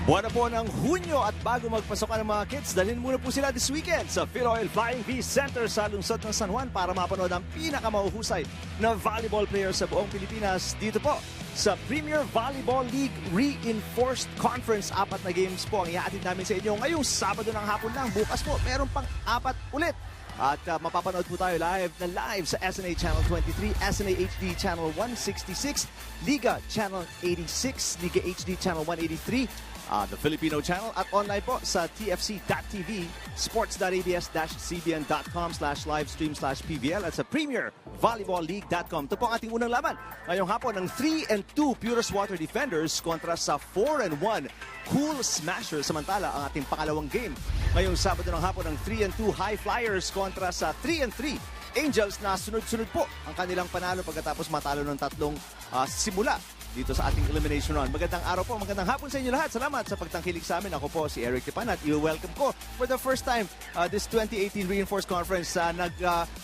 Buwan na po ng Hunyo at bago magpasokan ng mga kids, dalhin muna po sila this weekend sa PVL Flying V Center sa lungsod ng San Juan para mapanood ang pinakamahuhusay na volleyball player sa buong Pilipinas dito po sa Premier Volleyball League Reinforced Conference. 4 na games po ang ihahatid namin sa inyo ngayong Sabado ng hapon lang. Bukas po, meron pang 4 ulit. At mapapanood po tayo live sa SNA Channel 23, SNA HD Channel 166, Liga Channel 86, Liga HD Channel 183, the Filipino channel at online po sa tfc.tv, sports.abs-cbn.com/livestream/PVL at sa premiervolleyballleague.com. Ito po ang ating unang laban ngayong hapon ng 3-2 Purest Water Defenders kontra sa 4-1 Cool Smashers. Samantala, ang ating pangalawang game ngayong Sabado ng hapon ng 3-2 High Flyers kontra sa 3-3 Angels na sunod-sunod po ang kanilang panalo pagkatapos matalo ng 3 simula dito sa ating elimination round. Magandang araw po, magandang hapon sa inyo lahat. Salamat sa pagtangkilik sa amin. Ako po si Eric Tipan at i-welcome ko for the first time this 2018 Reinforced Conference.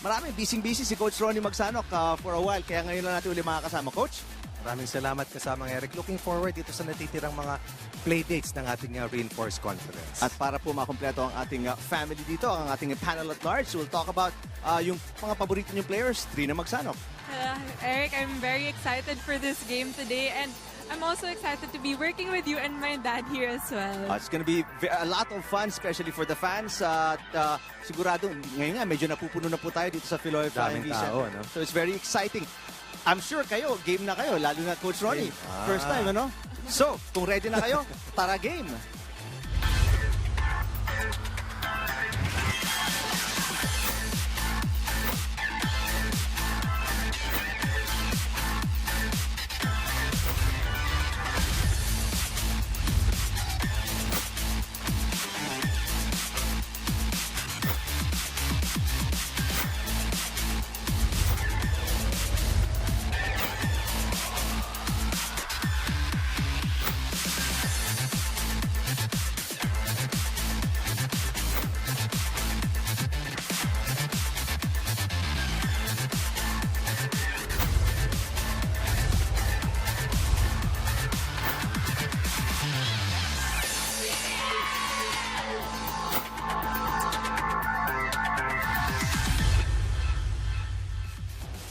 Maraming busy si Coach Ronnie Magsanok for a while, kaya ngayon lang natin uli makakasama. Coach? Maraming salamat kasama Eric. Looking forward dito sa natitirang mga playdates ng ating Reinforced Conference. At para po makompleto ang ating family dito, ang ating panel at large, we'll talk about yung mga paborito niyong players. Trina Magsanok. Eric, I'm very excited for this game today, and I'm also excited to be working with you and my dad here as well. It's gonna be a lot of fun, especially for the fans. Sigurado, ngayon nga, medyo napupuno na po tayo dito sa Philoy Flying V Center. No? So it's very exciting. I'm sure kayo, game na kayo, lalo na Coach Ronnie. First time, ano? So, kung ready na kayo, tara game!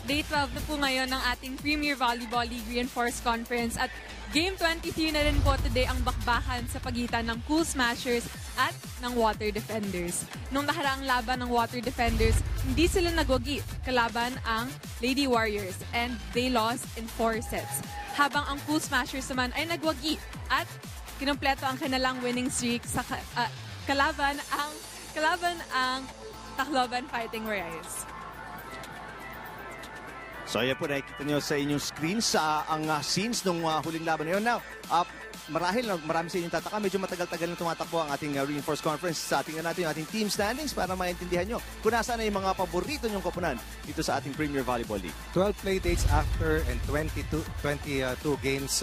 Day 12 na po ngayon ng ating Premier Volleyball League Reinforced Conference at Game 23 na rin po today ang bakbakan sa pagitan ng Cool Smashers at ng Water Defenders. Nung nakaraang laban ng Water Defenders, hindi sila nagwagi kalaban ang Lady Warriors and they lost in 4 sets. Habang ang Cool Smashers naman ay nagwagi at kinumpleto ang kanilang winning streak sa kalaban ang Tacloban Fighting Warriors. So yan po, nakikita nyo sa inyong screens ang scenes ng huling laban na yun. Now, marahil marami sa inyong tataka, medyo matagal-tagal na tumatakbo ang ating Reinforced Conference. Tingnan natin yung ating team standings para maintindihan nyo kung nasaan na yung mga paborito nyong koponan dito sa ating Premier Volleyball League. 12 playdates after and 22 games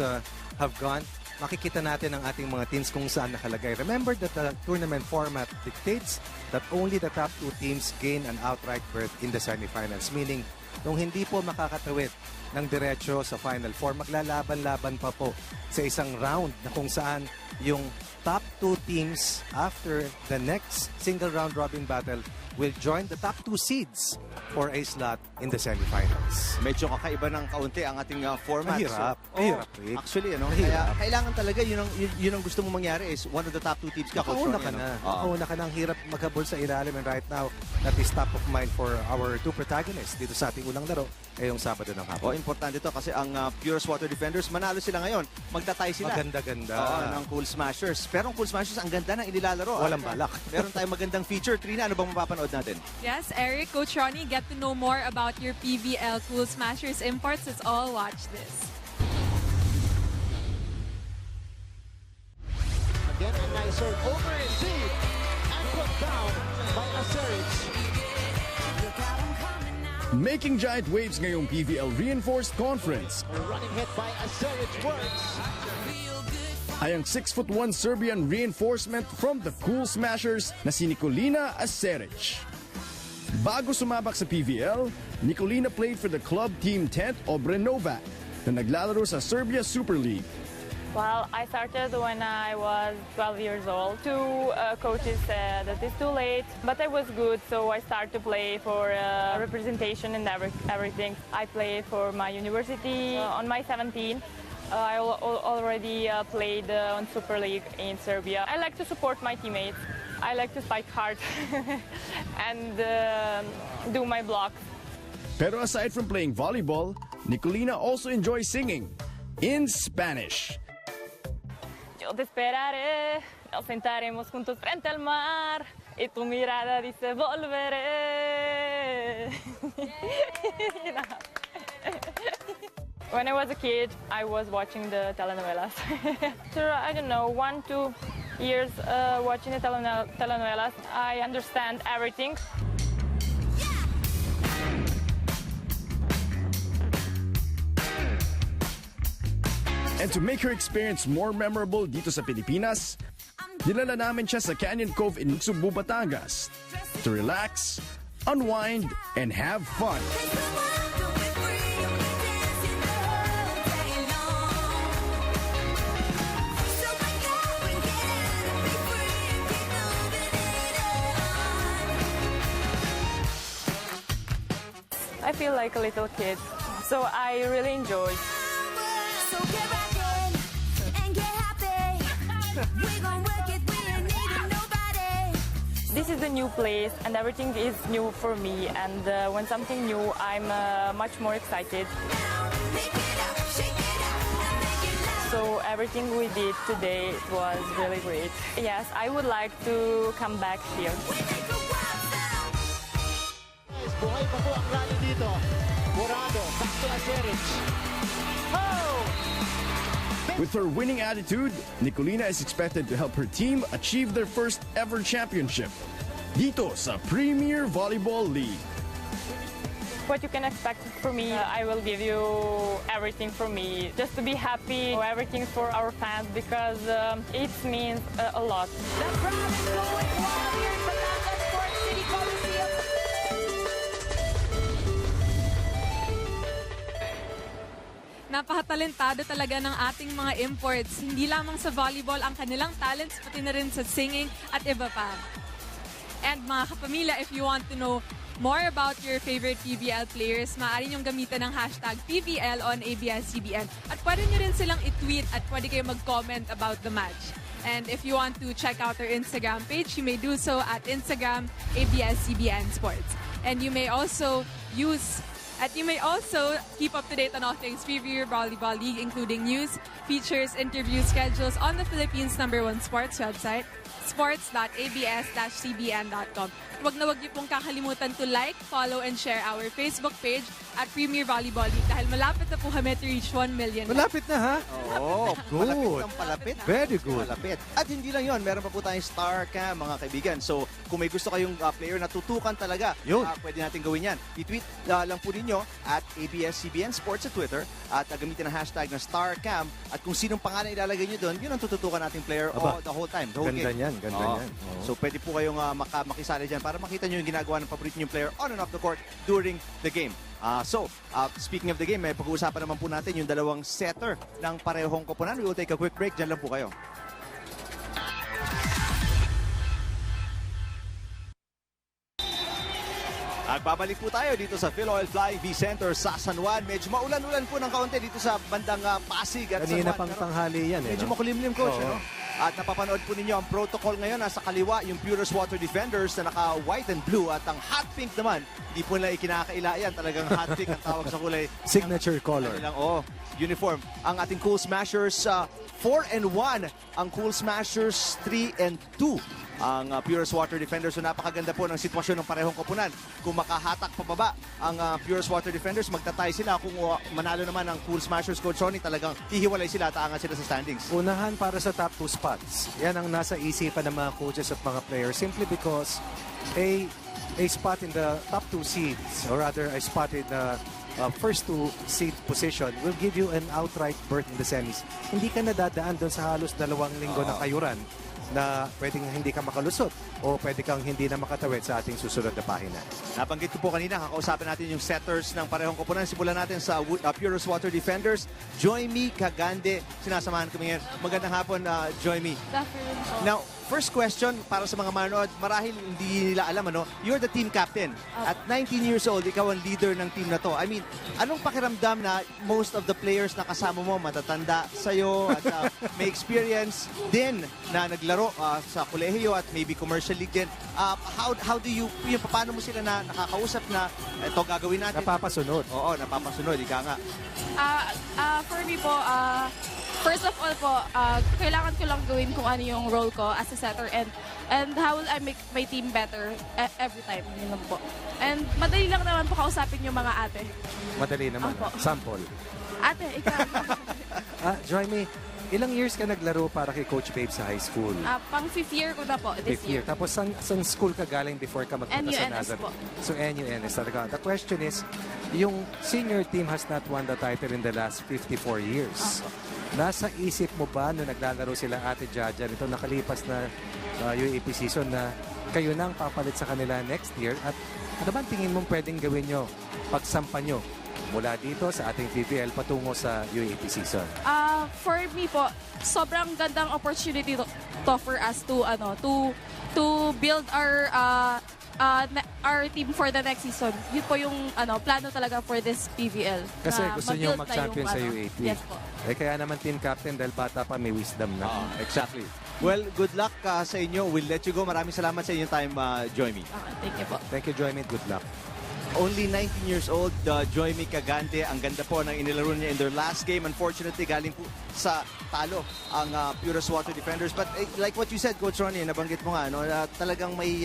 have gone. Makikita natin ang ating mga teams kung saan nakalagay. Remember that the tournament format dictates that only the top 2 teams gain an outright berth in the semifinals. Meaning, nung hindi po makakatawid ng diretso sa Final Four, maglalaban-laban pa po sa isang round na kung saan yung top 2 teams after the next single round robin battle will join the top 2 seeds for a slot in the semifinals. Medyo kakaiba ng kaunti ang ating format. Mahirap. Mahirap, Rick. Actually, kaya kailangan talaga yun ang gusto mong mangyari is one of the top 2 teams ka. Nakauna ka na. Nakauna ka na. Ang hirap maghabol sa ilalim, and right now, that is top of mind for our 2 protagonists dito sa ating unang laro ngayong Sabado ng hapon. Importante to kasi ang Purest Water Defenders, manalo sila ngayon. Magtatay sila. Maganda-ganda. Ng Cool Smashers. Pero ang Cool Smashers, ang ganda ng inilalaro. Walang balak. Meron tayong magandang feature. Trina, ano bang mapapanood natin? Yes, Eric, Coach Ronnie, get to know more about your PVL Cool Smashers imports. Let's all watch this. Again, a nice serve over receive and put down by Acerich. Making giant waves ngayong PVL Reinforced Conference A running hit by Acerich works. ay ang 6'1" Serbian reinforcement from the Cool Smashers na si Nikolina Acerich. Bago sumabak sa PVL, Nikolina played for the club team 10th Obrenovac na naglalaro sa Serbia Super League. Well, I started when I was 12 years old. Two coaches said that it's too late, but I was good, so I started to play for representation and everything. I played for my university. On my 17, I already played on Super League in Serbia. I like to support my teammates. I like to spike hard and do my blocks. Pero aside from playing volleyball, Nicolina also enjoys singing in Spanish. Yo te esperaré, nos sentaremos juntos frente al mar y tu mirada dice volveré. You know. When I was a kid, I was watching the telenovelas. After, I don't know, 1-2 years watching the telenovelas, I understand everything. And to make her experience more memorable dito sa Pilipinas, dinala namin siya sa Canyon Cove in Cebu, Batangas to relax, unwind, and have fun. I feel like a little kid, so I really enjoy. So get rockin' and get happy. We gon' work it, we ain't needing nobody. This is a new place and everything is new for me, and when something new, I'm much more excited. Make it up, shake it up, and make it loud. So everything we did today was really great. Yes, I would like to come back here. We make a wild sound. Guys, buhay pa po ang rally dito. Morado, back to Acerich. Oh! With her winning attitude, Nicolina is expected to help her team achieve their first ever championship dito sa Premier Volleyball League. What you can expect from me, I will give you everything from me. Just to be happy, everything for our fans, because it means a lot. The crowd is going wild here in Batangas Sports City Coliseum. Napakatalentado talaga ng ating mga imports. Hindi lamang sa volleyball ang kanilang talents, pati na rin sa singing at iba pa. And mga kapamilya, if you want to know more about your favorite PVL players, maaari niyong gamitan ng hashtag PVL on ABS-CBN. At pwede niyo rin silang i-tweet at pwede kayo mag-comment about the match. And if you want to check out their Instagram page, you may do so at Instagram ABS-CBN Sports. And you may also keep up to date on all things Premier Volleyball League, including news, features, interview schedules on the Philippines' #1 sports website, sports.abs-cbn.com. Huwag na huwag niyo pong kakalimutan to like, follow, and share our Facebook page at Premier Volleyball League dahil malapit na po kami to reach 1 million. Malapit na ha? Oo, Good. palapit ang palapit. Very good. Malapit. At hindi lang yon, meron pa po tayong Star Cam, mga kaibigan. So, kung may gusto kayong player na tutukan talaga, Yun. pwede natin gawin yan. I-tweet lang po ninyo at ABS-CBN Sports sa Twitter at gamitin ang hashtag na Star Cam. At kung sinong pangalan ilalagay nyo doon, yun ang tututukan nating player the whole time. The whole Ganda game. yan, ganda Oo. yan. Oo. So, pwede po kayong makisali dyan para makita nyo yung ginagawa ng paborito nyong player on and off the court during the game. Speaking of the game, may pag-uusapan naman po natin yung dalawang setter ng parehong koponan. We will take a quick break. Diyan lang po kayo. Babalik po tayo dito sa Phil Oil Flying V Center sa San Juan. Medyo maulan-ulan po ng kaunti dito sa bandang Pasig at Kanina San Juan. pang tanghali yan. Medyo no? makulimlim, Coach. Oo. Ano? At napapanood po ninyo ang protocol ngayon. Nasa kaliwa yung Purest Water Defenders na naka-white and blue. At ang hot pink naman, hindi po nila ikinakaila yan. Talagang hot pink ang tawag sa kulay. Signature color. Kanilang, uniform. Ang ating Cool Smashers, 4-1. Ang Cool Smashers, 3-2. Ang Purest Water Defenders. So napakaganda po ng sitwasyon ng parehong koponan. Kung makahatak pababa ang Purest Water Defenders, magtatay sila. Kung manalo naman ang Cool Smashers, Coach Sonny, talagang hihiwalay sila at aangat sila sa standings. Unahan para sa top 2 spots. Yan ang nasa isipan ng mga coaches at mga players simply because a spot in the top 2 seeds or rather a spot in the first 2 seed position will give you an outright berth in the semis. Hindi ka nadadaan doon sa halos 2 linggo na kayuran na pwedeng hindi ka makalusot o pwede kang hindi na makatawid sa ating susunod na pahina. Nabanggit ko po kanina, kakausapin natin yung setters ng parehong koponan. Simulan natin sa Purest Water Defenders. Joymi Cagande, sinasamahan kami ngayon. Magandang hapon, Joymi. Now, first question para sa mga manood, marahil hindi nila alam, you're the team captain. At 19 years old, ikaw ang leader ng team na to. I mean, anong pakiramdam na most of the players na kasama mo matatanda sa'yo at may experience din na naglaro sa kolehiyo at maybe commercial league din. How do you, paano mo sila na nakakausap na ito gagawin natin? Napapasunod. Oo, napapasunod. Ika nga. For me po, first of all po, kailangan ko lang gawin kung ano yung role ko as a setter and how will I make my team better every time. Yun lang po. And madali lang naman po kausapin yung mga ate. Madali naman. Opo. Sample. Ate, ikaw. Joymi, ilang years ka naglaro para kay Coach Babe sa high school? Pang 5th year ko na po this Fifth year. Tapos saan school ka galing before ka magpunta sa NUNS Nazareth? po. So NUNS talaga. The question is, yung senior team has not won the title in the last 54 years. Nasa isip mo ba nung naglalaro sila Ate Jaja nito nakalipas na UAP season na kayo nang papalit sa kanila next year? At ano ba tingin mong pwedeng gawin nyo pagsampa nyo mula dito sa ating PVL patungo sa UAP season? For me po, sobrang gandang opportunity to for us to build our team for the next season. Yun po yung plano talaga for this PVL. Kasi na gusto nyo ma-build na mag-champion yung, sa UAP. Yes po. Kaya naman team captain dahil bata pa may wisdom na. Exactly. Well, good luck sa inyo. We'll let you go. Maraming salamat sa inyong time, Joymi. Okay, thank you po. Thank you, Joymi. Good luck. Only 19 years old, Joymi Cagande. Ang ganda po ng inilaro niya in their last game. Unfortunately, galing po sa talo ang Purest Water Defenders. But like what you said, Coach Ronnie, nabanggit mo nga, talagang may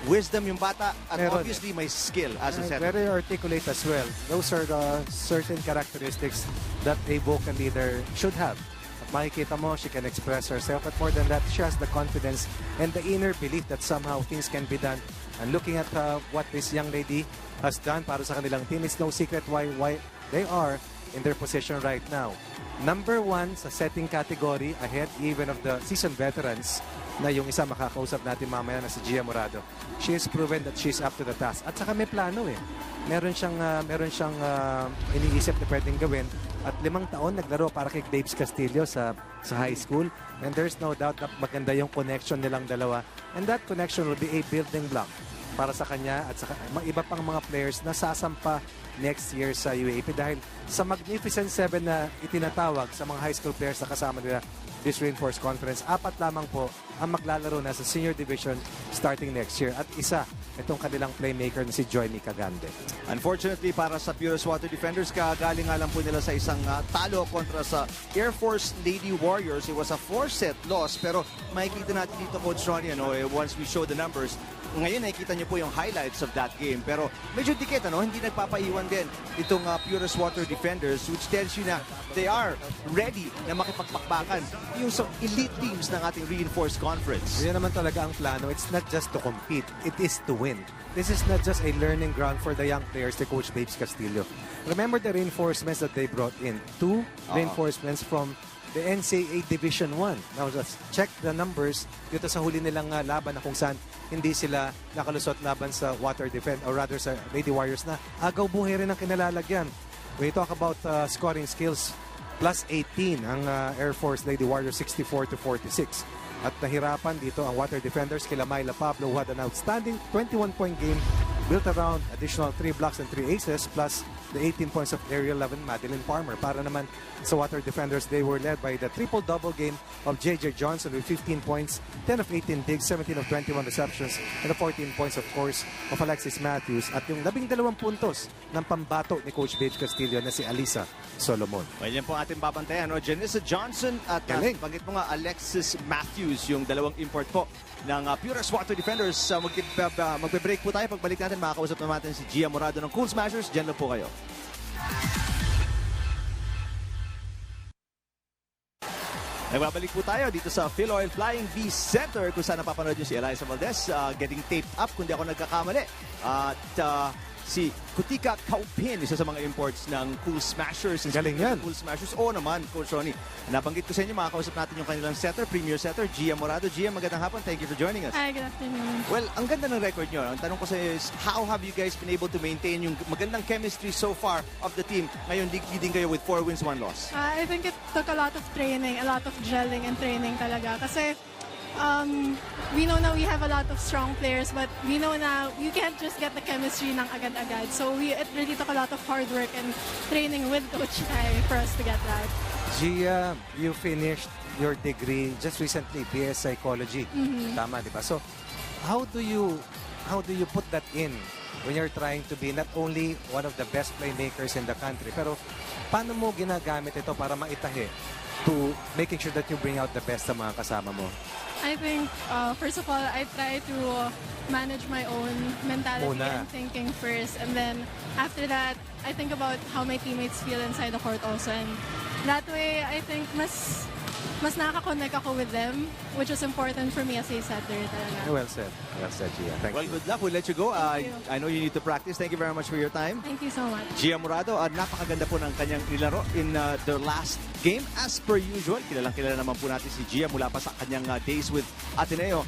wisdom yung bata at Meron obviously may skill as a setter. Very articulate as well. Those are the certain characteristics that a vocal leader should have. At makikita mo, she can express herself. But more than that, she has the confidence and the inner belief that somehow things can be done. And looking at what this young lady has done para sa kanilang team, it's no secret why they are in their position right now. Number 1 sa setting category, ahead even of the seasoned veterans na yung isa makakausap natin mamaya na si Gia Morado. She has proven that she's up to the task. At saka may plano eh. Meron siyang iniisip na pwedeng gawin. At 5 taon naglaro para kay Daves Castillo sa high school. And there's no doubt na maganda yung connection nilang dalawa. And that connection will be a building block para sa kanya at sa iba pang mga players na sasampa next year sa UAP dahil sa Magnificent 7 na itinatawag sa mga high school players na kasama nila this Reinforced Conference, 4 lamang po ang maglalaro na sa senior division starting next year at isa itong kanilang playmaker na si Joymi Cagande. Unfortunately, para sa Purest Water Defenders, kagaling nga lang po nila sa isang talo kontra sa Air Force Lady Warriors. It was a 4-set loss, pero makikita natin dito, Coach Ronnie, once we show the numbers, ngayon nakikita niyo po yung highlights of that game. Pero medyo dikit, hindi nagpapaiwan din itong Purest Water Defenders, which tells you na they are ready na makipagpakbakan yung sa elite teams ng ating Reinforced Conference. Yan naman talaga ang plano. It's not just to compete, it is to win. This is not just a learning ground for the young players, the Coach Babes Castillo. Remember the reinforcements that they brought in. 2 reinforcements from the NCAA Division 1. Now, let's check the numbers dito sa huli nilang laban na kung saan hindi sila nakalusot laban sa Water Defense or rather sa Lady Warriors na agaw buhay rin ang kinalalagyan. When you talk about scoring skills, plus 18 ang Air Force Lady Warriors 64-46. At nahirapan dito ang Water Defenders kila Myla Pablo who had an outstanding 21-point game built around additional 3 blocks and 3 aces plus the 18 points of Area 11 Madeline Farmer. Para naman sa Water Defenders, they were led by the triple-double game of J.J. Johnson with 15 points, 10 of 18 digs, 17 of 21 receptions, and the 14 points, of course, of Alexis Matthews. At yung 12 puntos ng pambato ni Coach Babes Castillo na si Alisa Solomon. Well, yan po ating babantayan. Janissa Johnson at banggit mo nga Alexis Matthews, yung dalawang import po ng Purest Water Defenders. Magbe-break po tayo. Pagbalik natin, makakausap naman natin si Gia Morado ng Cool Smashers. Diyan lang po kayo. Nagbabalik po tayo dito sa Phil Oil Flying V Center kung saan napapanood nyo si Eliza Valdez getting taped up kung di ako nagkakamali. At si Kutika Kaupin, isa sa mga imports ng Cool Smashers. Galing yan. Cool Smashers. Oo naman, Coach Ronnie. Nabanggit ko sa inyo, makakausap natin yung kanilang setter, premier setter, Gia Morado. Gia, magandang hapon. Thank you for joining us. Hi, good afternoon. Well, ang ganda ng record nyo. Ang tanong ko sa iyo is, how have you guys been able to maintain yung magandang chemistry so far of the team? Ngayon, leading kayo with 4 wins, 1 loss. I think it took a lot of training, a lot of gelling and training talaga. Kasi we know now we have a lot of strong players, but we know now you can't just get the chemistry ng agad-agad. So it really took a lot of hard work and training with Coach Kai for us to get that. Gia, you finished your degree just recently, BS Psychology. Tama, di ba? So, how do you put that in when you're trying to be not only one of the best playmakers in the country, pero paano mo ginagamit ito para maitahi to making sure that you bring out the best sa mga kasama mo? I think, first of all, I try to manage my own mentality and thinking first. And then after that, I think about how my teammates feel inside the court also. And that way, I think mas nakaka-connect ako with them, which is important for me as a setter talaga. Well said. Well said, Gia. Thank Well, you. good luck. We'll let you go. Thank you. I know you need to practice. Thank you very much for your time. Thank you so much. Gia Morado, napakaganda po ng kanyang nilaro in their last game. As per usual, kilalang-kilala naman po natin si Gia mula pa sa kanyang days with Ateneo.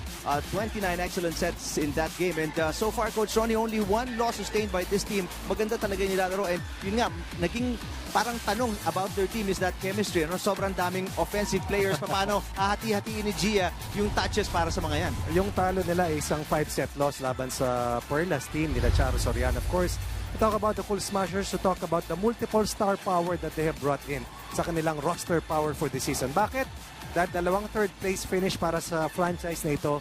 29 excellent sets in that game. And so far, Coach Ronnie, only 1 loss sustained by this team. Maganda talaga yung nilalaro. And yun nga, naging parang tanong about their team is that chemistry. Ano? Sobrang daming offensive players. Paano hahati-hatiin ni Gia yung touches para sa mga yan? Yung talo nila ay isang 5-set loss laban sa Perlas team nila Charo Soriano. Of course, to talk about the Cool Smashers, to talk about the multiple star power that they have brought in sa kanilang roster power for the season. Bakit? Dahil dalawang third place finish para sa franchise na ito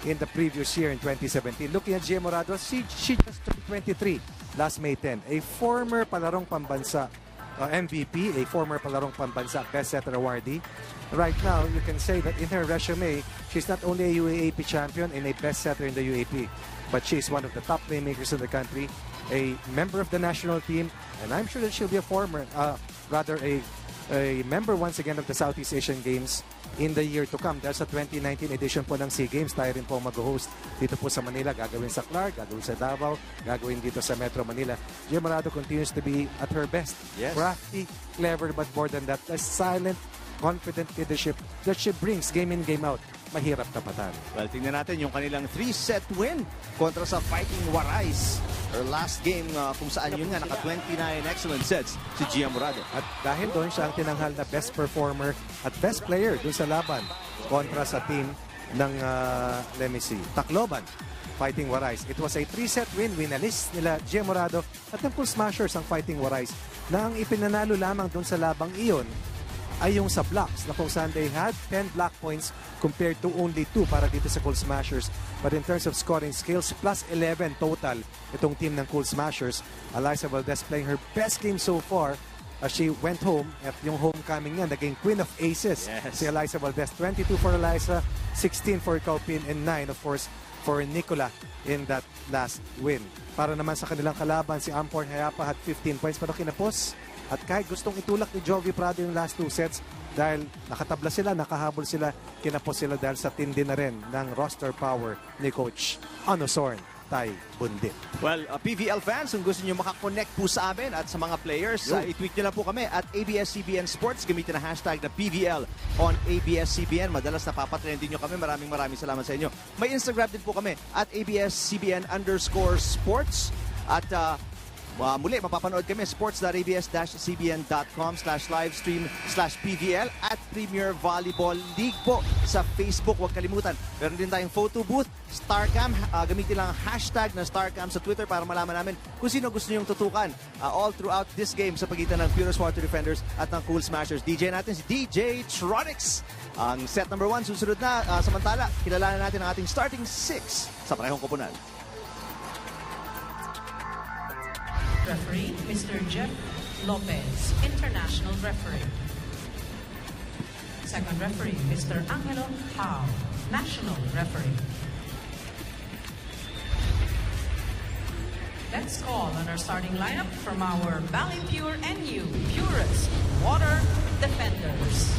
in the previous year in 2017. Looking at Gia Morado, she just turned 23 last May 10. A former palarong pambansa MVP, a former palarong pambansa best setter awardee. Right now, you can say that in her resume, she's not only a UAAP champion and a best setter in the UAP, but she's one of the top playmakers in the country, a member of the national team, and I'm sure that she'll be a member once again of the Southeast Asian Games in the year to come. Dahil sa 2019 edition po ng SEA Games, tayo rin po mag-host dito po sa Manila. Gagawin sa Clark, gagawin sa Davao, gagawin dito sa Metro Manila. Gia Morado continues to be at her best. Yes. Crafty, clever, but more than that, a silent, confident leadership that she brings game in, game out. Mahirap tapatan. Well, tingnan natin yung kanilang 3-set win kontra sa Fighting Warais. Her last game kung saan yun nga, naka-29 excellent sets si Gia Morado. At dahil doon siya ang tinanghal na best performer at best player doon sa laban kontra sa team ng, let me see, Tacloban, Fighting Warais. It was a 3-set win. Winalis nila Gia Morado at ng Cool Smashers ang Fighting Warais na ang ipinanalo lamang doon sa labang iyon ay yung sa blocks na kung saan they had 10 block points compared to only 2 para dito sa Cool Smashers. But in terms of scoring skills, plus 11 total itong team ng Cool Smashers. Eliza Valdez playing her best game so far as she went home at yung homecoming niya, naging Queen of Aces. Yes. Si Eliza Valdez, 22 for Eliza, 16 for Kaupin, and 9 of course for Nicola in that last win. Para naman sa kanilang kalaban, si Ampor Hayapa had 15 points pero kinapos. At kahit gustong itulak ni Jovi Prado yung last 2 sets dahil nakatabla sila, nakahabol sila, kinapos sila dahil sa tindi na rin ng roster power ni Coach Anosorn Tay Bundit. Well, PVL fans, kung gusto nyo makakonect po sa amin at sa mga players, i-tweet nyo lang po kami at ABS-CBN Sports. Gamitin ang hashtag na PVL on ABS-CBN. Madalas napapatrendin nyo kami. Maraming salamat sa inyo. May Instagram din po kami at ABS-CBN_sports. At muli, mapapanood kami sports.abs-cbn.com/livestream/PVL at Premier Volleyball League po sa Facebook. Huwag kalimutan. Meron din tayong photo booth, Starcam. Gamitin lang ang hashtag na Starcam sa Twitter para malaman namin kung sino gusto niyong tutukan all throughout this game sa pagitan ng Purus Water Defenders at ng Cool Smashers. DJ natin si DJ Tronics. Ang set number 1 susunod na. Samantala, kilalanan natin ang ating starting 6 sa parehong koponan. Referee, Mr. Jeff Lopez, International Referee. Second referee, Mr. Angelo Howe, National Referee. Let's call on our starting lineup from our Balipure NU Purus Water Defenders.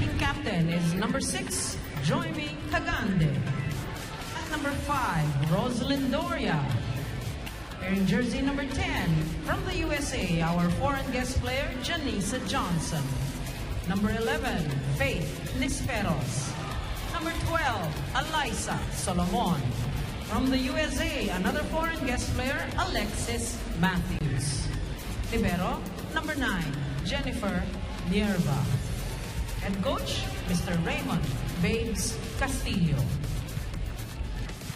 Team captain is number 6, Joymi Cagande. At number 5, Rosalind Doria. Wearing jersey number 10 from the USA, our foreign guest player, Janisa Johnson. Number 11, Faith Nisperos. Number 12, Alyssa Solomon. From the USA, another foreign guest player, Alexis Matthews. Libero, number 9, Jennifer Nierva. Head coach, Mr. Raymond Babes Castillo.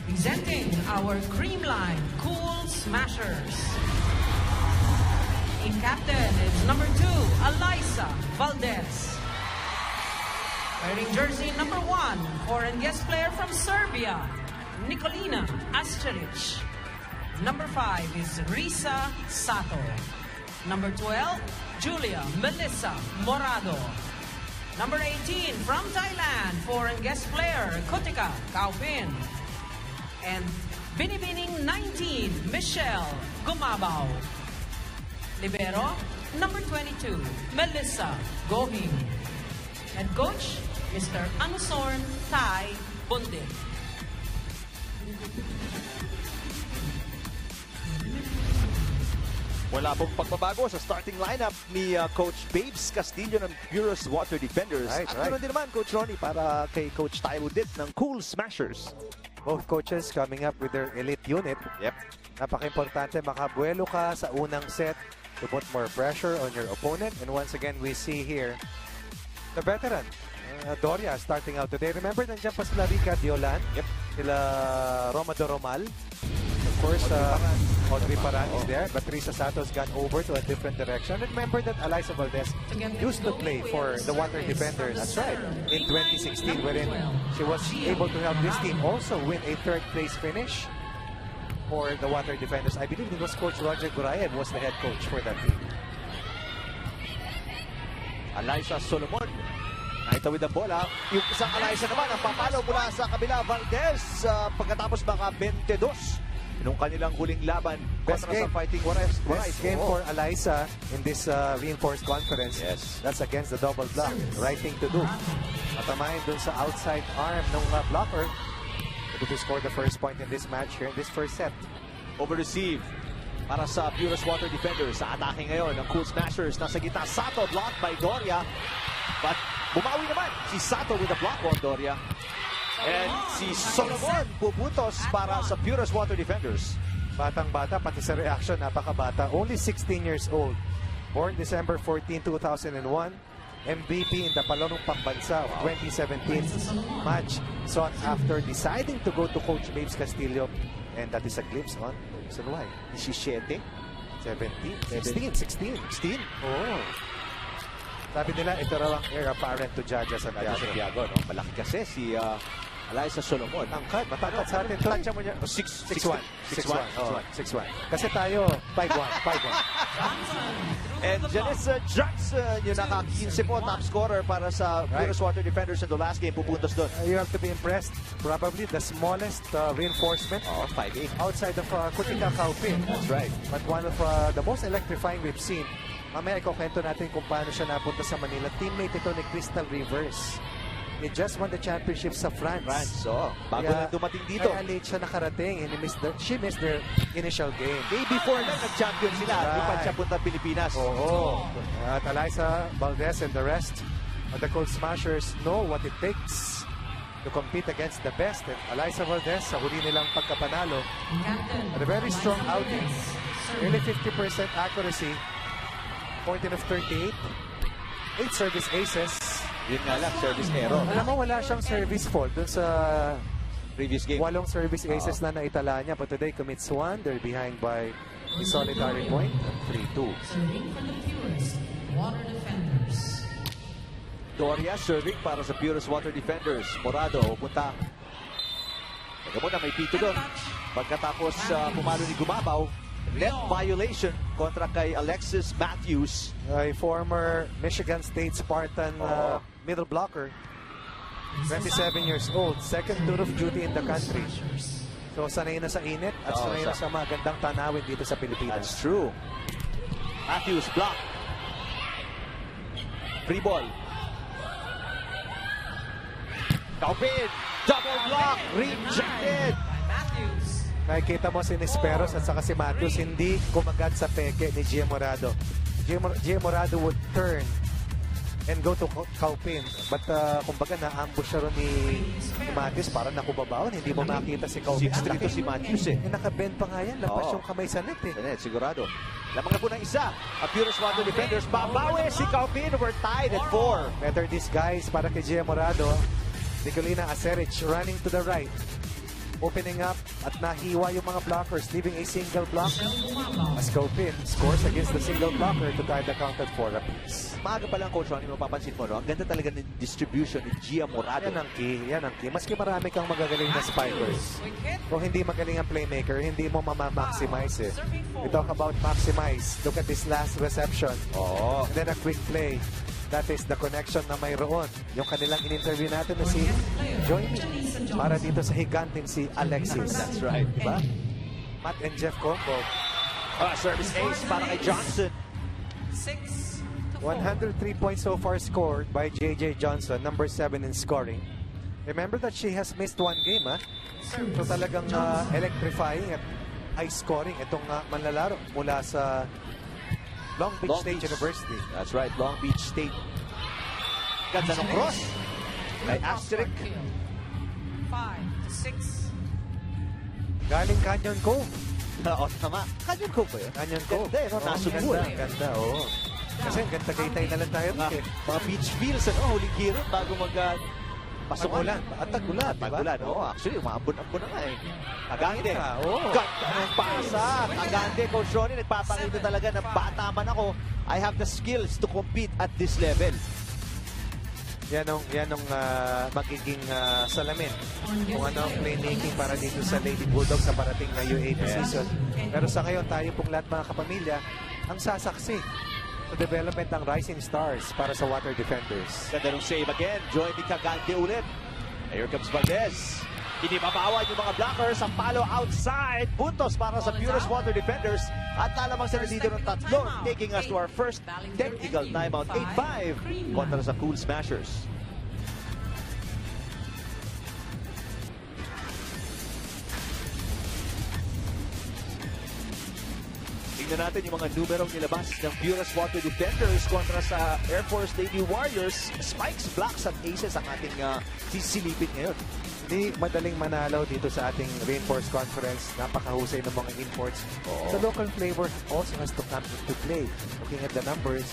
Presenting our Creamline Cool Smashers. Team captain is number 2, Alyssa Valdez. Wearing jersey number 1, foreign guest player from Serbia, Nikolina Asteric. Number 5 is Risa Sato. Number 12, Julia Melissa Morado. Number 18 from Thailand, foreign guest player, Kotika Kaupin. And Binibining 19, Michelle Gumabaw. Libero, number 22, Melissa Gohing. Head coach, Mr. Anusorn Tai Bundit. Wala pong pagbabago sa starting lineup ni Coach Babes Castillo ng Puros Water Defenders. Right. At ganoon din naman, Coach Ronnie, para kay Coach Tyro Dit ng Cool Smashers. Both coaches coming up with their elite unit. Yep. Napaka-importante, makabuelo ka sa unang set to put more pressure on your opponent. And once again, we see here the veteran, Doria, starting out today. Remember, nandiyan pa sila Rica Diolan. Yep. Sila Roma Doromal. Of course, Audrey Paran is there, but Risa Santos got over to a different direction. Remember that Alyssa Valdez used to play for the Water Defenders. That's right. In 2016, wherein she was able to help this team also win a third-place finish for the Water Defenders. I believe it was Coach Roger Gurayev was the head coach for that team. Alyssa Solomon. Naitawid ang bola. Yung isang Alyssa naman ang papalo mula sa kabila. Valdez pagkatapos mga 22 nung kanilang huling laban Best kontra game. sa Fighting Warais. Best game for Alyssa in this reinforced conference. Yes. That's against the double block. Right thing to do. Matamayin dun sa outside arm ng blocker. Able to score the first point in this match here, in this first set. Over-receive para sa Puros Water Defenders. Sa atake ngayon ng Cool Smashers. Nasa gitna, Sato blocked by Doria. But bumawi naman si Sato with a block on Doria. And si Solomon pupuntos para sa Puros Water Defenders. Batang-bata, pati sa reaction, napakabata. Only 16 years old. Born December 14, 2001. MVP in the Palorong Pambansa of 2017 match sought after deciding to go to Coach Babes Castillo. And that is a glimpse on the reason why. 17? 17? 16. Oh. Sabi nila, ito raw ang heir apparent to Jaja Santiago. No? Malaki kasi si Alyssa Solomon. Tangkad, matangkad sa atin. Tansya mo niya. 6'1". 6'1". Kasi tayo, 5'1". And Janessa Johnson, yung naka-15 po, top scorer para sa Puros Water Defenders in the last game, pupuntos doon. You have to be impressed. Probably the smallest reinforcement 5'8". outside of Kutika Kaupin. That's right. But one of the most electrifying we've seen. Mamaya ikukwento natin kung paano siya napunta sa Manila. Teammate ito ni Crystal Rivers. He just won the championship sa France. Bago na dumating dito. Kaya late siya nakarating. And she missed their initial game. Day before na, nag-champion sila. Lupan siya punta Pilipinas. Oo. At Alyssa Valdez and the rest of the Cold Smashers know what it takes to compete against the best. And Alyssa Valdez, sa huli nilang pagkapanalo, at a very strong outing. Nearly 50% accuracy. 14 of 38. 8 service aces. Yun nga lang, service error. Alam mo, wala siyang service fault dun sa previous game. 8 service aces na naitala niya. But today commits 1. They're behind by a solitary point. 3-2. Serving for the Puros Water Defenders. Doria serving para sa Puros Water Defenders. Morado, punta. Teka muna, may pito doon. Pagkatapos pumalo ni Gumabaw, net violation kontra kay Alexis Matthews. A former Michigan State Spartan middle blocker. 27 years old. Second tour of duty in the country. So sanay na sa init at sanay na sa magandang tanawin dito sa Pilipinas. That's true. Matthews block. Free ball. Kaupin. Double block. Rejected. Matthews. Nakikita mo si Nisperos at saka si Matthews hindi kumagat sa peke ni Gia Morado. Gia Morado would turn and go to Kaupin. But kumbaga na-ambush siya ron ni Matthews para nakubabawan. Hindi mo makita si Kaupin. 6'3" to si Matthews eh. Nakabend pa nga yan. Lampas yung kamay sa net eh. Sa net, sigurado. Lamang na po ng isa. Ang Purus Water defenders. Babawi si Kaupin. We're tied at 4. Better disguise para kay Gia Morado. Nicolina Aceric running to the right. Opening up at nahiwa yung mga blockers, leaving a single block. As Kaupin scores against the single blocker to tie the count at 4 apiece. Maaga pa lang, Coach Ronnie, mapapansin mo, no? Ang ganda talaga ng distribution ni Gia Morado. Yan ang key, yan ang key. Maski marami kang magagaling na spikers. Kung hindi magaling ang playmaker, hindi mo mamamaximize eh. We talk about maximize. Look at this last reception. And then a quick play. That is the connection na mayroon. Yung kanilang in-interview natin na si Joymi para dito sa higantin si Alexis. That's right. Diba? Matt and Jeff combo. Service ace para kay Johnson. 103 points so far scored by JJ Johnson, number 7 in scoring. Remember that she has missed one game, ha? So talagang electrifying at high scoring itong manlalaro mula sa Long Beach State University. That's right, Long Beach State. Ganda ng cross. Kay Asterisk. 5-6. Galing Canyon Cove. Oo, tama. Canyon Cove ba yun? Canyon Cove. Ganda, no? Nasubul. Ganda, oo. Kasi ang ganda-gaytay na lang tayo. Mga beach feels, ano? Huling hero bago pasukan. At tagulan, diba? Tagulan, oo. Actually, umabon-ambon na nga eh. Agande. Ganda ng pasa. Agande, Coach Ronnie, nagpapakita talaga na bata man ako. I have the skills to compete at this level. Yan ang magiging salamin kung ano ang playmaking para dito sa Lady Bulldogs sa parating na UAP season. Pero sa ngayon, tayo pong lahat mga kapamilya ang sasaksi sa development ng Rising Stars para sa Water Defenders. Ganda ng save again. Joy ni Cagante ulit. Here comes Valdez. Inibabawan yung mga blockers. Ang palo outside. Puntos para sa Purus Water Defenders. At lalamang sila dito ng tatlo. Taking us to our first technical timeout. 8-5 kontra sa Cool Smashers. Tingnan natin yung mga numerong nilabas ng Purus Water Defenders kontra sa Air Force Lady Warriors. Spikes, blocks at aces ang ating sisilipin ngayon. Hindi madaling manalaw dito sa ating Reinforced Conference. Napakahusay ng mga imports. The local flavor also has to come into play. Looking at the numbers,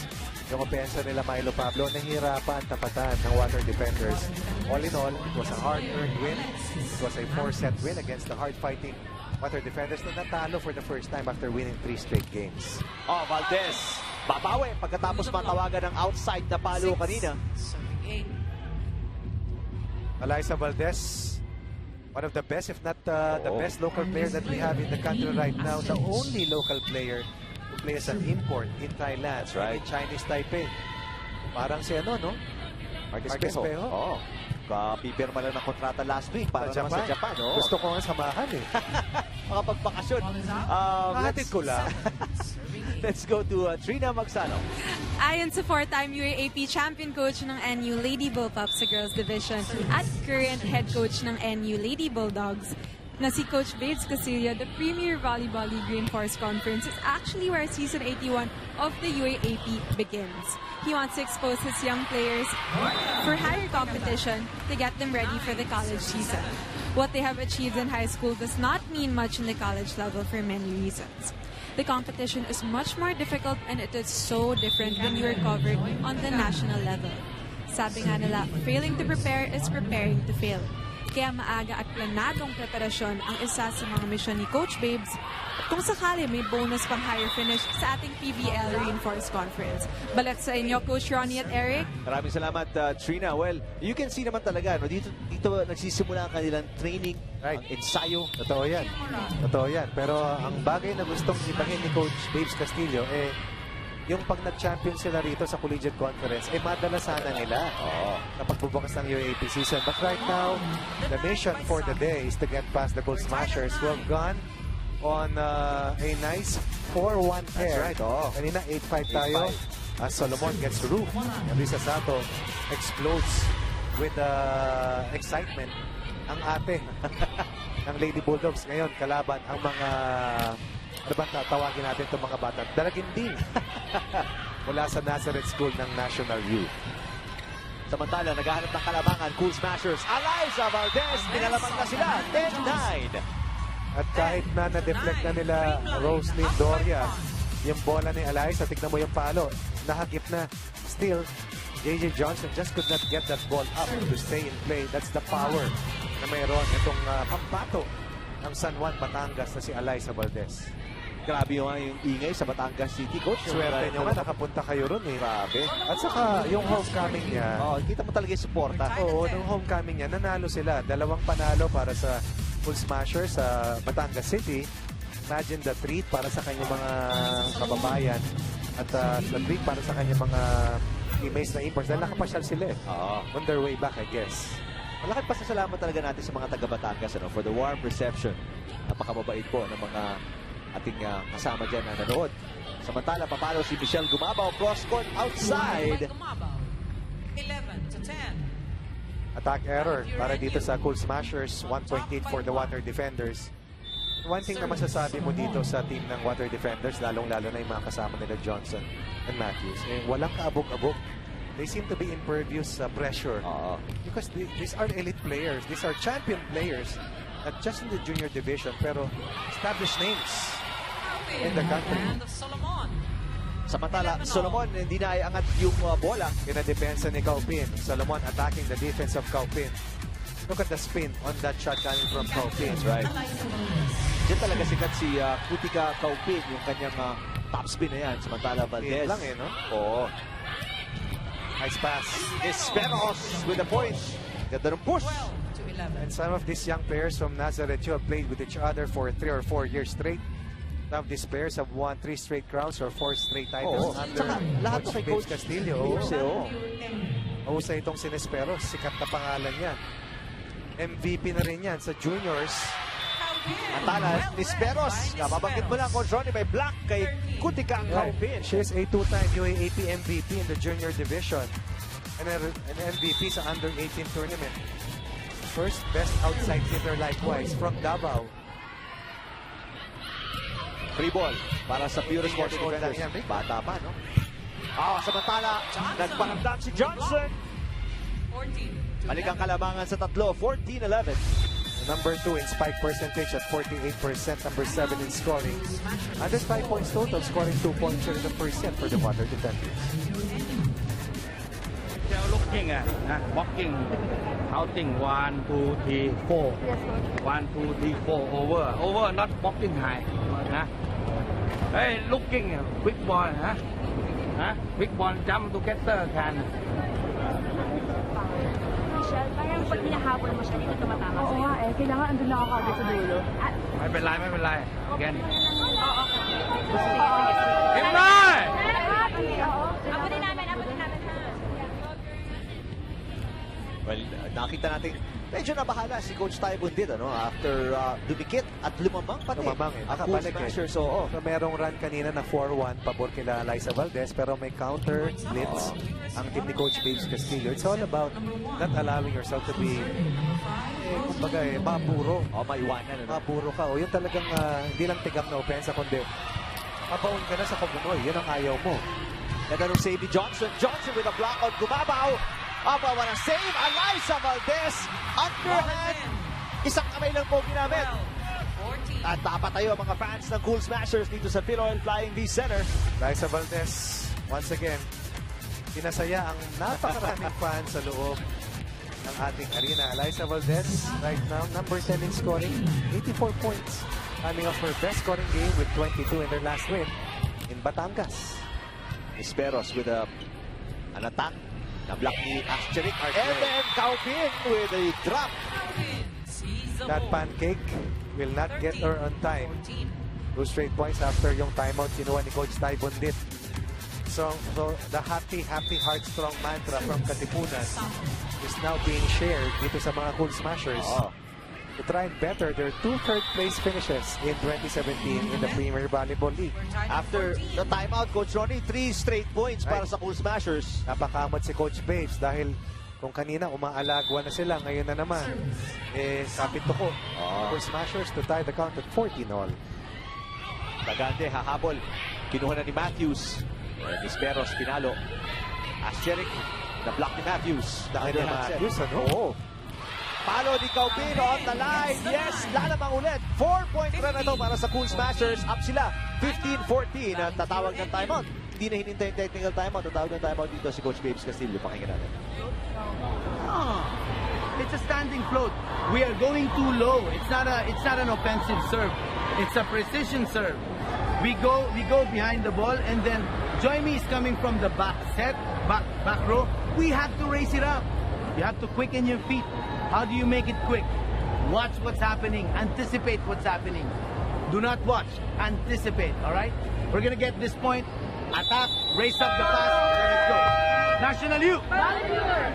yung opensa nila Milo Pablo, nahihirapan tapatan ng Water Defenders. All in all, it was a hard-earned win. It was a 4-set win against the hard-fighting Water Defenders na natalo for the first time after winning 3 straight games. Valdez, babawi pagkatapos matawagan ng outside na palo kanina. Eliza Valdez, one of the best, if not the best local player that we have in the country right now. The only local player who plays an import in Thailand. That's right. In Chinese Taipei. Parang si ano, no? Marcus Espejo. Kapipirma lang ng kontrata last week para naman sa Japan. Gusto ko nga samahan eh. Makapagpakasyon. Hatid ko lang. Let's go to Trina Magsano. Ayon sa 4-time UAAP champion coach ng NU Lady Bullpups sa Girls Division at current head coach ng NU Lady Bulldogs na si Coach Babes Casillo, the Premier Volleyball League Reinforced Conference is actually where Season 81 of the UAAP begins. He wants to expose his young players for higher competition to get them ready for the college season. What they have achieved in high school does not mean much in the college level for many reasons. The competition is much more difficult and it is so different when you are covered on the national level. Sabi nga nila, failing to prepare is preparing to fail. Kaya maaga at planadong preparasyon ang isa sa mga misyon ni Coach Babes. Kung sakali may bonus pang higher finish sa ating PVL Reinforced Conference. Balik sa inyo, Coach Ronnie at Eric. Maraming salamat, Trina. Well, you can see naman talaga, no? Dito nagsisimula ang kanilang training, ang ensayo. Totoo yan. Totoo yan. Pero ang bagay na gustong ibangin ni Coach Babes Castillo, yung pag nag-champion sila rito sa Collegiate Conference, madala sana nila na pagbubukas ng UAAP season. But right now, the mission for the day is to get past the Gold Smashers who have gone on a nice 4-1 pair. That's right. Kanina, 8-5 tayo. Solomon gets roof. And Risa Sato explodes with excitement. Ang ate. ng Lady Bulldogs ngayon kalaban ang mga ano ba tawagin natin itong mga bata? Dalaginding mula sa Nazareth School ng National Youth. Samantala, naghahanap ng kalabangan, Cool Smashers. Eliza Valdez, pinalamang na sila, 10-9. At kahit na na-deflect na nila Roslyn Doria, yung bola ni Eliza, tignan mo yung palo, nahagip na. Still, JJ Johnson just could not get that ball up to stay in play. That's the power na mayroon itong pambato ng San Juan, Batangas na si Eliza Valdez. Grabe yung ingay sa Batangas City, Coach. Swerte nyo nga, nakapunta kayo ron eh. Grabe. At saka, yung homecoming niya, kita mo talaga yung suporta. oo, nung homecoming niya, nanalo sila. 2 panalo para sa Full Smasher sa Batangas City. Imagine the treat para sa kanyang mga kababayan at the treat para sa kanyang mga teammates na imports dahil nakapasyal sila eh. On their way back, I guess. Malaking pasasalamat talaga natin sa mga taga-Batangas for the warm reception. Napakababait po ng mga ating kasama dyan na nanood. Samantala, papalo si Michelle Gumabaw, cross-court outside. 11-10. Attack error para dito sa Cool Smashers, 1.8 for the Water Defenders. One thing na masasabi mo dito sa team ng Water Defenders, lalong-lalo na yung mga kasama nila Johnson and Matthews, walang kaabog-abog. They seem to be impervious sa pressure. Because these are elite players. These are champion players. Not just in the junior division, pero established names in the country. Samantala, Solomon hindi na iangat yung bola. Pinadepensa ni Kaupin. Solomon attacking the defense of Kaupin. Look at the spin on that shot coming from Kaupin. Right. Diyan talaga sikat si Kutika Kaupin, yung kanyang top spin na yan. Samantala, Valdez. lang eh, no? Oo. Nice pass. Esperos with the point. Ganda ng push. And some of these young players from Nazareth have played with each other for 3 or 4 years straight. Some of these players have won 3 straight crowns or 4 straight titles under lahat Coach kay Coach Castillo. Mahusay itong sinesperos. Sikat na pangalan yan. MVP na rin yan sa juniors. Antala, Nisperos. Nababanggit mo lang, Coach Ronnie, may block kay Kutika ang Kaupin. She is a 2-time UAAP MVP in the junior division and an MVP sa under-18 tournament. First best outside hitter likewise from Davao. Free ball para sa Pure Sports Defenders. Bata pa, no? Samantala, nagparamdam si Johnson. Balik ang kalamangan sa tatlo, 14-11. Number 2 in spike percentage at 48%. Number 7 in scoring. Under 5 points total, scoring 2.7% for the Water Defenders. They're looking at walking, counting 1, 2, 3, 4. 1, 2, 3, 4 over, not walking high. Hey, looking quick ball, quick ball jump together can. Michelle, parang pag hinahabol mo siya, dito tumatama. Oo nga eh, kailangan andun na ako agad sa dulo.ไม่เป็นไร Again. Imran! Abutin namin. Well, nakita natin, medyo nabahala si Coach Taibon din, after dumikit at lumamang pati. Nakabalik Smashers, So merong run kanina na 4-1 pabor kila Eliza Valdez, pero may counter blitz ang team ni Coach Babes Castillo. It's all about not allowing yourself to be kumbaga mapuro. Maiwanan. Mapuro ka. Yun talagang hindi lang tigam na opensa, kundi mabaon ka na sa Kobunoy. Yun ang ayaw mo. Ganda nung save ni Johnson. Johnson with a block on Gumabaw. Wala save. Eliza Valdez. Underhand. Isang kamay lang po ginamit. At papatayo ang mga fans ng Cool Smashers dito sa Philoil Flying V Center. Eliza Valdez, once again, pinasaya ang napakaraming fans sa loob ng ating arena. Eliza Valdez, right now, number 10 in scoring, 84 points. Coming off her best scoring game with 22 in their last win in Batangas. Esperos with an attack. Na-block ni Asteric. And then Kaupin with a drop. That pancake will not get her on time. 2 straight points after yung timeout kinuha ni Coach Taibon dit. So the happy heart-strong mantra from Katipunan is now being shared dito sa mga Cool Smashers. To try and better their 2 third-place finishes in 2017 in the Premier Volleyball League. After the timeout, Coach Ronnie, 3 straight points para sa Cool Smashers. Napakamot si Coach Babes dahil Kung kanina umaalagwa na sila, ngayon na naman. Kapit ko. For Smashers to tie the count at 14-all. Bagante, hahabol. Kinuha na ni Matthews. Nisperos, pinalo. Asteric, na-block ni Matthews. Dahil ni Matthews, ano? Oo. Palo ni Caupin on the line. Yes, lalamang ulit. 4-point run na ito para sa Cool Smashers. Up sila, 15-14. At tatawag ng timeout. Hindi na hinintay yung technical timeout. Tatawag ng timeout dito si Coach Babes Castillo. Pakinggan natin. It's a standing float. We are going too low. It's not an offensive serve. It's a precision serve. We go behind the ball, and then Joymi is coming from the back row. We have to raise it up. You have to quicken your feet. How do you make it quick? Watch what's happening. Anticipate what's happening. Do not watch. Anticipate, all right? We're going to get this point. Attack, raise up the pass, and let's go. National U!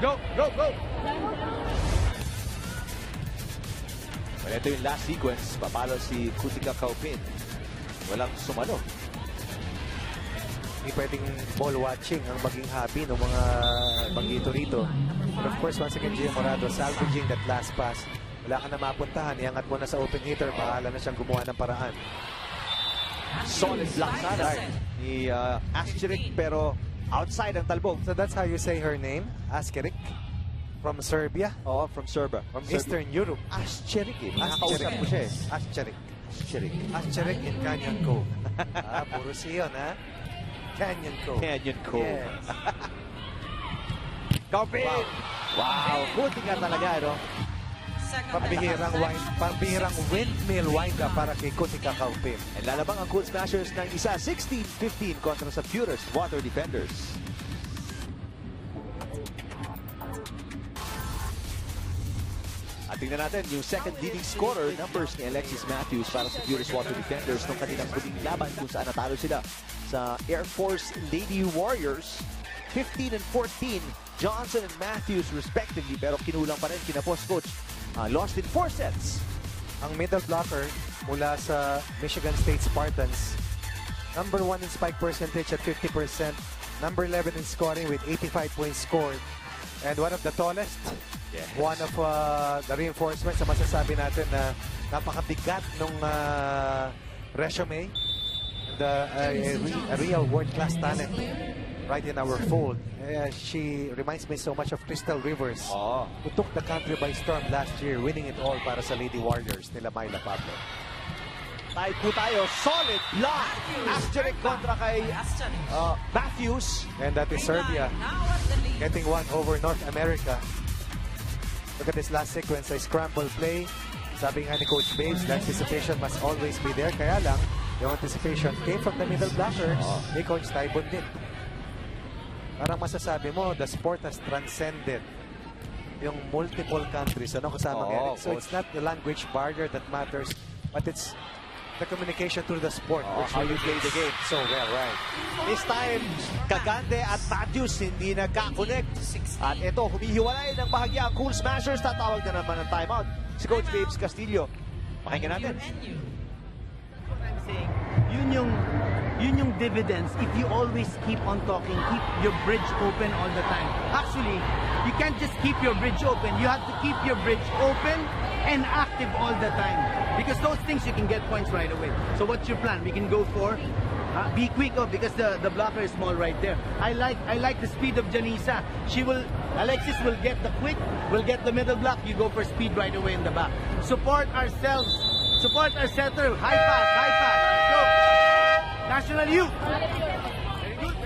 Go, go, go! Well, ito yung last sequence. Papalo si Kutika Caupin. Walang sumalo. Hindi pwedeng ball watching ang maging hobby ng mga banggito rito. But of course, once again, Gio Morado salvaging that last pass. Wala ka na mapuntahan. Iangat mo na sa open hitter. Bahala na siyang gumawa ng paraan. Solid block sana ni Asteric, pero outside ang talbog. So that's how you say her name? Asteric? From Serbia? Oo, from Serbia. From Eastern Europe. Asteric eh. Nakakausap mo siya eh. Asteric. Asteric. Asteric in Canyon Cove. Puro siyon, ha? Canyon Cove. Canyon Cove. Yes. Caupin! Wow. Buti ka talaga, no? Pambihirang windmill wind-up para kay Kutika Caupin. And lalabang ang Cool Smashers ng isa, 16-15 kontra sa Purest Water Defenders. At tingnan natin yung second leading scorer, numbers ni Alexis Matthews para sa Purest Water Defenders nung kanilang huling laban kung saan natalo sila sa Air Force Lady Warriors. 15 and 14, Johnson and Matthews respectively, pero kinulang pa rin kina post coach. Lost in 4 sets. Ang middle blocker mula sa Michigan State Spartans, number 1 in spike percentage at 50%, number 11 in scoring with 85 points scored, and one of the tallest. Yes. One of the reinforcements na masasabi natin na napakabigat nung resume. A real world-class talent right in our fold. She reminds me so much of Crystal Rivers, who took the country by storm last year, winning it all para sa Lady Warriors nila Myla Pablo. Tayo po tayo. Solid block. Asteric kontra kay Matthews. And that is Serbia getting one over North America. Look at this last sequence, a scramble play. Sabi nga ni Coach Babes, the anticipation must always be there. Kaya lang, yung anticipation came from the middle blocker ni Coach Taibon din. Parang masasabi mo, the sport has transcended yung multiple countries. Ano kasama Eric? So it's not the language barrier that matters, but it's the communication through the sport, which how you play the game so well, right? This time, Cagante at Matthews hindi nagka-connect. At ito, humihiwalay ng bahagya ang Cool Smashers. Tatawag na naman ng timeout si Coach Babes Castillo. Pakinggan natin. Yun yung dividends if you always keep on talking, keep your bridge open all the time. Actually, you can't just keep your bridge open. You have to keep your bridge open and active all the time. Because those things you can get points right away. So what's your plan? We can go for be quick because the blocker is small right there. I like the speed of Janisa. Alexis will get the quick, will get the middle block. You go for speed right away in the back. Support ourselves. Support our setter. High pass, high pass. Go. National Youth. Very good.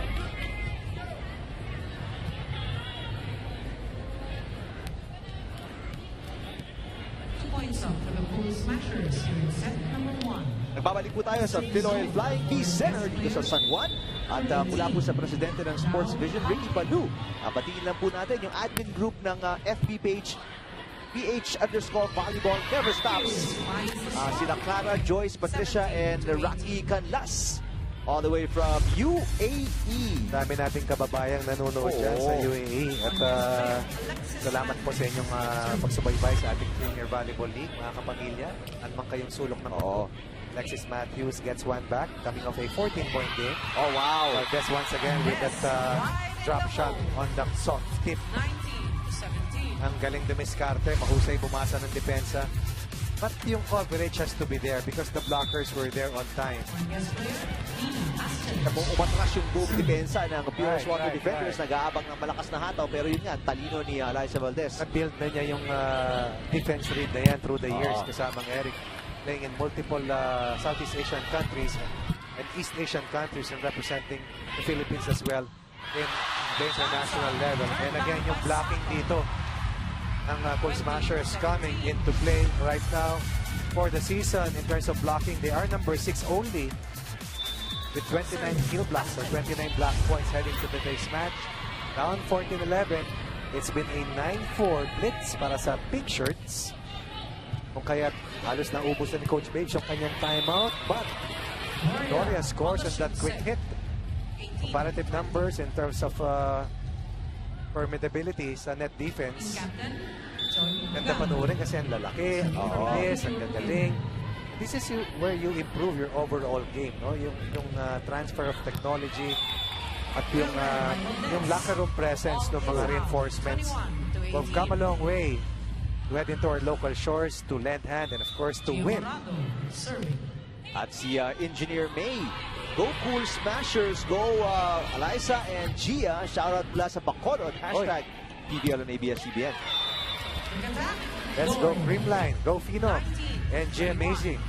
Points up for the Cool Smashers in set number 1. Nagbabalik po tayo sa Pinoy Flying Peace Center dito sa San Juan. At mula po sa presidente ng Sports Vision, Ricky Panu. Batiin lang po natin yung admin group ng FB page PH_volleyball never stops. Sila Clara, Joyce, Patricia, and Rocky Canlas. All the way from UAE. Dami nating kababayang nanonood dyan sa UAE. At salamat po sa inyong pagsubaybay sa ating Premier Volleyball League, mga kapamilya. Anumang kayong sulok ng Alexis Matthews gets one back, coming off a 14-point game. Oh, wow. That's once again with that drop shot on the soft tip. 19-17. Ang galing dumiskarte, mahusay bumasa ng depensa. But yung coverage has to be there because the blockers were there on time. Umatras yung buong depensa ng Pure Water Right. Defenders. Nag-aabang ng malakas na hataw. Pero yun nga, talino ni Liza Valdez. Na-build na niya yung defense read na yan through the years kasamang Eric. Playing in multiple Southeast Asian countries and East Asian countries and representing the Philippines as well in the international level. And again, yung blocking dito ng Cool Smashers coming into play right now for the season in terms of blocking. They are number 6 only with 29 kill blocks or 29 block points heading to today's match. Down 14-11. It's been a 9-4 blitz para sa pink shirts. Kung kaya halos naubos na ni Coach Babes yung kanyang timeout. But Gloria scores on that quick hit. Comparative numbers in terms of formidability sa net defense. Ganda panurin kasi ang lalaki, ang bilis, ang gagaling. This is where you improve your overall game, no? Yung transfer of technology at yung locker room presence ng mga reinforcements. We've come a long way to head into our local shores to lend hand and of course to win. At si Engineer May. Go Cool Smashers, go Eliza and Gia. Shoutout mula sa Bacolod. Hashtag PVL and ABS-CBN. Let's go Creamline, go Fino, and Gia Amazing.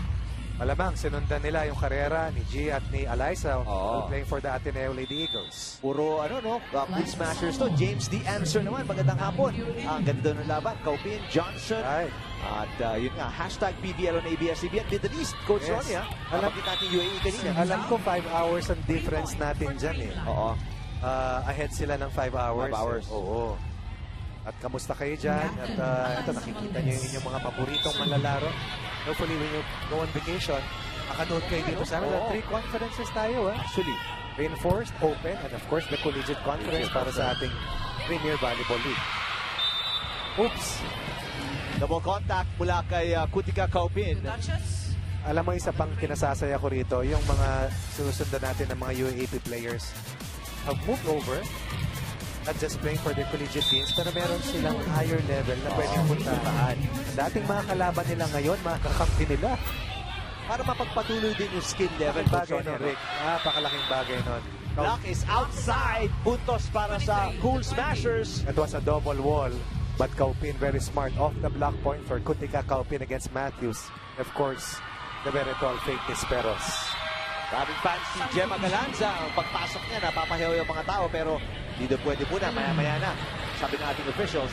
Malamang sinundan nila yung karera ni Gia at ni Eliza playing for the Ateneo Lady Eagles. Puro Cool Smashers to. James D. Answer naman, magandang hapon. Ang ganda ng laban. Kaupin, Johnson. Right. At yun nga, hashtag PVL on ABS-CBN. Middle East, Coach Ronnie. Alam natin UAE kanina. Alam ko 5 hours ang difference natin dyan eh. Oo. Ahead sila ng 5 hours. 5 hours. Oo. At kamusta kayo dyan? At ito, nakikita nyo yung inyong mga paboritong manlalaro. Hopefully when you go on vacation, makanood kayo dito sa amin. 3 conferences tayo. Actually, Reinforced, Open, and of course the Collegiate Conference para sa ating Premier Volleyball League. Oops! double contact mula kay Kutika Kaupin. Alam mo, isa pang kinasasaya ko rito, yung mga susundan natin ng mga UAAP players have moved over, not just playing for their collegiate teams, pero meron silang higher level na pwedeng puntahan. Dating mga kalaban nila ngayon, mga kakampi nila. Para mapagpatuloy din yung skill level. Bagay nun, Rick. Napakalaking bagay nun. Block is outside. Puntos para sa Cool Smashers. It was a double wall, but Kaupin very smart. Off the block point for Kutika Kaupin against Matthews. Of course, the very tall fake Nisperos. Daming fans si Gemma Galanza. Ang pagpasok niya, napapahiyaw yung mga tao, pero hindi na pwede muna, maya-maya na. Sabi ng ating officials.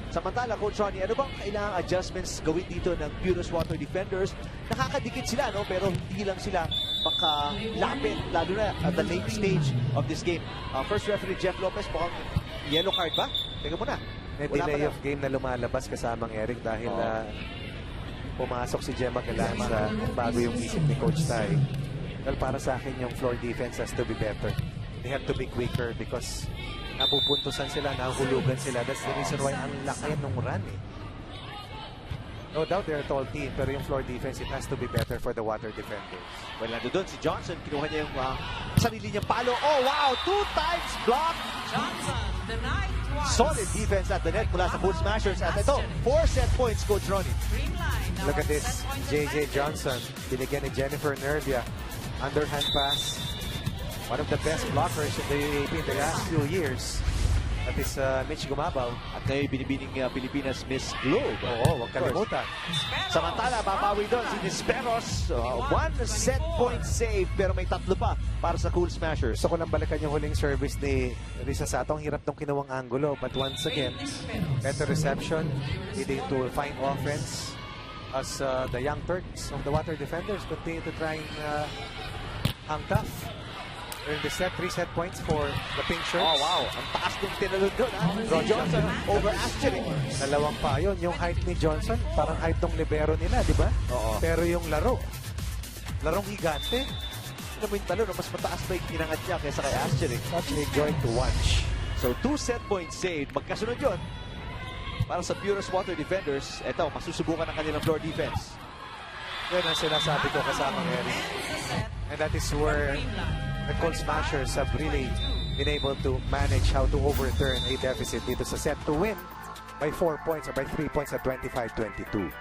Samantala, Coach Ronnie, ano bang kailangang adjustments gawin dito ng Purus Water Defenders? Nakakadikit sila, no? Pero hindi lang sila makalapit, lalo na at the late stage of this game. First referee, Jeff Lopez, mukhang yellow card ba? Teka muna. May delay of game na lumalabas kasamang Eric dahil pumasok si Gemma Galanza bago yung isip ni Coach Tai. Well, para sa akin, yung floor defense has to be better. They have to be quicker because napupuntusan sila, nahulugan sila. That's the reason why ang laki nung run eh. No doubt they're a tall team, pero yung floor defense, it has to be better for the water defenders. Well, nando doon si Johnson, kinuha niya yung sarili niyang palo. Oh, wow! 2 times block! Johnson, denied twice. Solid defense at the net mula sa Cool Smashers. At ito, 4 set points, Coach Ronnie. Creamline, Look at this. JJ Johnson, binigyan ni Jennifer Nervia. Underhand pass. One of the best blockers in the UAAP in the last few years. That is Mitch Gumabaw. At ngayon binibining Pilipinas Miss Globe. Oo, huwag kalimutan. Samantala, babawi doon si Nisperos. 1 set point save, pero may 3 pa para sa Cool Smashers. Gusto ko lang balikan yung huling service ni Risa Sato. Ang hirap nung kinuwang angulo. But once again, better reception, leading to fine offense as the young Turks of the water defenders continue to try and hang tough. In the set, 3 set points for the pink shirts. Oh, wow. Ang taas ng tinalod doon, ha? Si Johnson over Asterik. Dalawang pa yun. Yung height ni Johnson, parang height ng libero nila, di ba? Oo. Pero yung larong higante. Ano mo yung talon, mas mataas pa yung inangat niya kaysa kay Asterik. Such a joy to watch. So, 2 set point save. Magkasunod yun. Para sa Purus Water Defenders, eto, masusubukan ang kanilang floor defense. Yan ang sinasabi ko kasama Eric. And that is where the Cool Smashers have really been able to manage how to overturn a deficit dito sa set to win by 4 points or by 3 points at 25-22.